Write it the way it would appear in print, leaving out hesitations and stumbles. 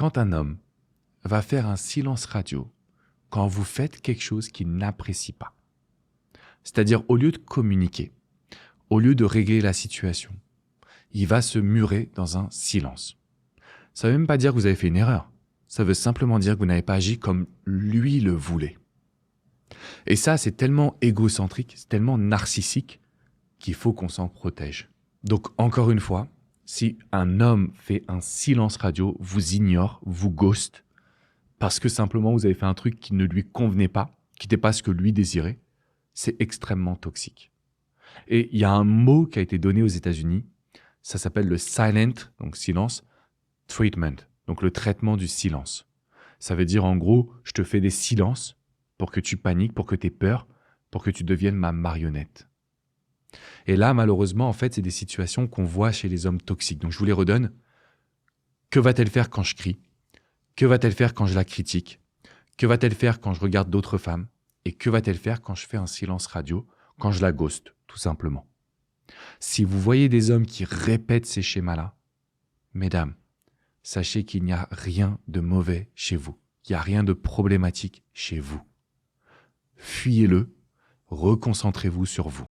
Quand un homme va faire un silence radio quand vous faites quelque chose qu'il n'apprécie pas, c'est-à-dire au lieu de communiquer, au lieu de régler la situation, il va se murer dans un silence. Ça ne veut même pas dire que vous avez fait une erreur. Ça veut simplement dire que vous n'avez pas agi comme lui le voulait. Et ça, c'est tellement égocentrique, c'est tellement narcissique qu'il faut qu'on s'en protège. Donc, encore une fois, si un homme fait un silence radio, vous ignore, vous ghost, parce que simplement vous avez fait un truc qui ne lui convenait pas, qui n'était pas ce que lui désirait, c'est extrêmement toxique. Et il y a un mot qui a été donné aux États-Unis, ça s'appelle le silent, donc silence, treatment, donc le traitement du silence. Ça veut dire en gros, je te fais des silences pour que tu paniques, pour que tu aies peur, pour que tu deviennes ma marionnette. Et là, malheureusement, en fait, c'est des situations qu'on voit chez les hommes toxiques. Donc je vous les redonne. Que va-t-elle faire quand je crie ? Que va-t-elle faire quand je la critique ? Que va-t-elle faire quand je regarde d'autres femmes ? Et que va-t-elle faire quand je fais un silence radio, quand je la ghost, tout simplement ? Si vous voyez des hommes qui répètent ces schémas-là, mesdames, sachez qu'il n'y a rien de mauvais chez vous. Il n'y a rien de problématique chez vous. Fuyez-le, reconcentrez-vous sur vous.